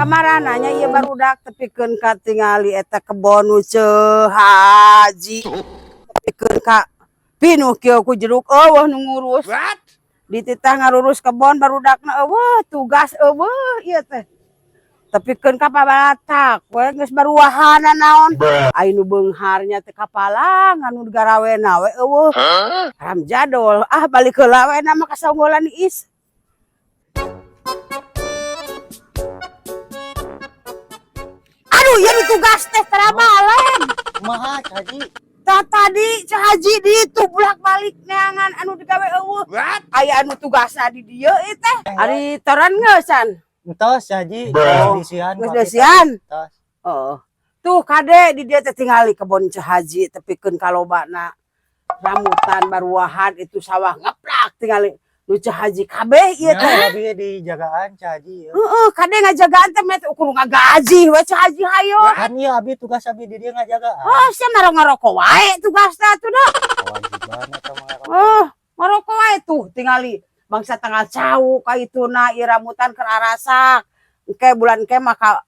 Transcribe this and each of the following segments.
Kamarananya ieu barudak tepikeun ka tingali eta kebon nu Haji. Tepikeun ka pinuh kieu ku jeruk eueuh nu ngurus. Di titah ngarurus kebon barudakna eueuh tugas eueuh ieu teh. Tepikeun ka pabalatak we geus baruahan naon. Ai nu beungharnya teh kapala nganu garawena we eueuh. Ram jadol balik heula we na mah ka saunggulan Iis. Ieu tugas teh terabalen. Kumaha Haji? Tadi Haji ditu bolak-balik neangan anu digawe eueuh. Aya anu tugasna di dieu teh. Ari toran ngeusan. Entos Haji, disian. Geus disian. Heeh. Tuh kade di dieu teh tingali kebon Haji tepikeun kalobana rambutan baruahan itu sawah ngeplak tingali nu Haji kabeh ieu teh. Abi dijagaan Haji. Heeh, kade ngajagaan teh meh ukur ngagaji we Haji hayo. Kan ieu abi tugas abi di dieu ngajagaan. Oh, sia ngarok-ngaroko wae tugasna tuh da. Kewajiban eta ngaroko. Oh, ngaroko wae tuh tingali bangsa tanggal cau ka ituna ieu rambutan keur arasak. Engke bulan ke maka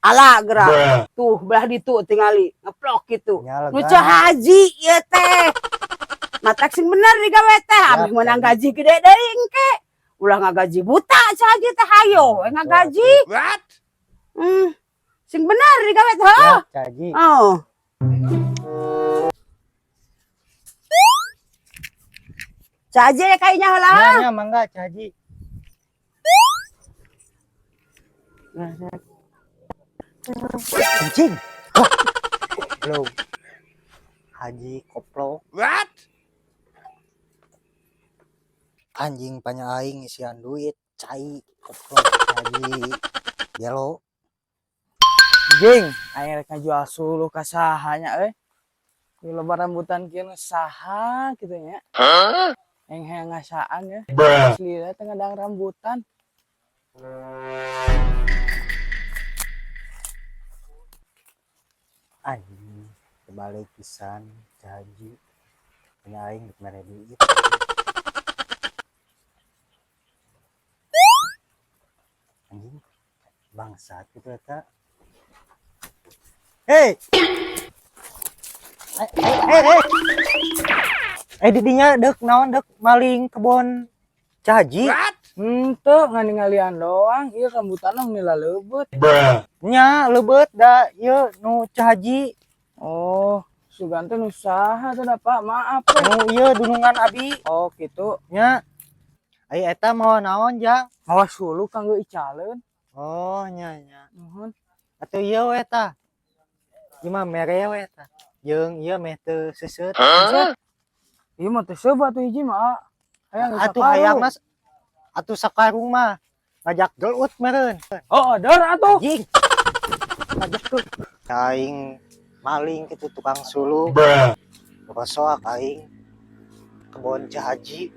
ala gerak. Tuh belah ditu tingali ngeplok kitu. Nu Haji ieu teh. Matak sing bener digawe teh, abis menang gaji gede deui engke. Ulah ngagaji buta Haji teh hayo ngagaji. Sing bener digawe teh. Ya, Haji. Oh. Haji kayaknya heula. Ya, mangga Haji. Anjing. Belum. Haji koplo. Anjing panya aing isian duit cai koplo Haji gelo. Jing, aing rek ngajual suluh ka sahanya euy. Di loba rambutan kieu saha kitu nya. Yang hayang ngasaan ya. Asli teh ngadang rambutan. Anjing kebalik pisan Haji. Panya aing rek mere duit. Anjing bangsat gitu eta. Hei. Didinya dek naon dek maling kebon Haji. Teu nganingalian doang, ieu rambutan mah nila leubeut. Nya leubeut da ieu nu Haji. Oh, sugan teh nu saha teh da Pak? Maaf Nu ieu dunungan abi. Oh, kitu. Nya. Ai eta mau naon jang? Mawa suluh kanggo icaleun. Oh, nya. Nuhun. Atuh ieu we tah. Ieu mah mere we tah. Jeung ieu meh teu seuseut. Ieu mah teu seuba atuh hiji mah. Atuh hayang mas. Atuh sakarung mah ngajak gelut meureun. Oh, deur atuh. Jing. Ngajak gelut. Aing maling kitu tukang suluh. Rosoak aing kebon Haji.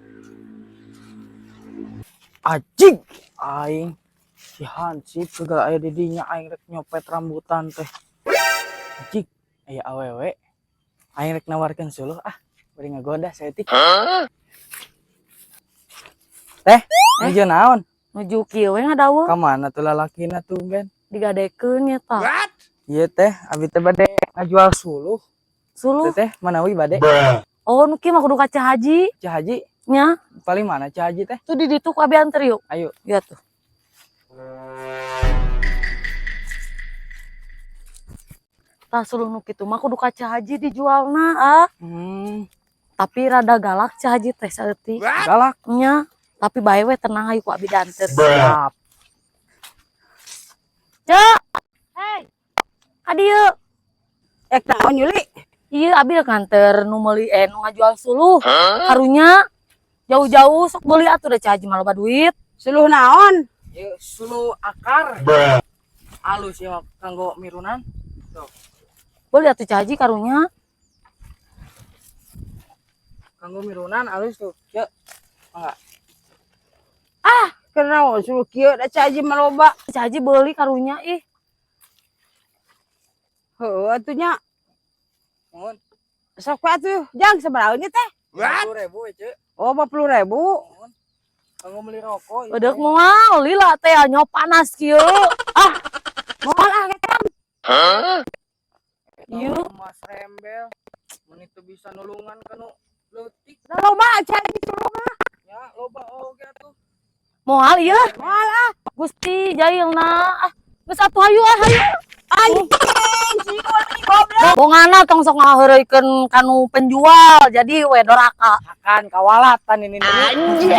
Ajing aing si Hansip segala aya di dinya aing rek nyopet rambutan teh. Ajing aya awewe aing rek nawarkeun suluh bari ngagoda saeutik. Teh, nuju naon? Nuju kieu we ngadawuh. Ka mana tuh lalakina tumben? Digadekeun nya tah. Ieu teh abi teh bade ngajual suluh. Suluh. Teh manawi bade? Oh, nu kieu mah kudu ka Haji. Haji Nya, paling mana Haji teh? tuh di ditu ku abi anter yuk. Ayo. Lihat tuh. Tah suluh nu kitu mah kudu ka Haji dijualna Tapi rada galak Haji teh saeutik. Galak. Nya, tapi bae we tenang ayo ku abi danter. Siap. Cek. Hei. Ka dieu. Naon Yuli? Ieu abi rek nganter nu meuli nu ngajual suluh. Karunya jauh-jauh sok beli atuh da Haji mah loba duit. Suluh naon? Ieu suluh akar. Alus ya kanggo mirunan. Tuh. Beli atuh Haji karunya. Kanggo mirunan alus tuh. Cek. Mangga. Kenaon suluh kieu da Haji mah loba. Haji beli karunya ih. Heueuh atuh nya. Nuhun. Sok we atuh jang sabaraha nya teh? 50.000 we, Cek. Oh, 50.000. Nuhun. Kanggo beli rokok. Bedek moal, lila teh nyo panas kieu. Ah, moal ah kan. Iya. Mas rembel. Mun itu bisa nulungan kanu leutik. Da loba cari ditulungan. Ya, loba oge atuh. Moal ieu. Moal ah. Gusti jailna. Ah, geus atuh hayu ah hayu. Anjing, si goblok. Bongana tong sok ngaheureukeun kanu penjual, jadi we doraka. Akan kawalatan ini. Anjing.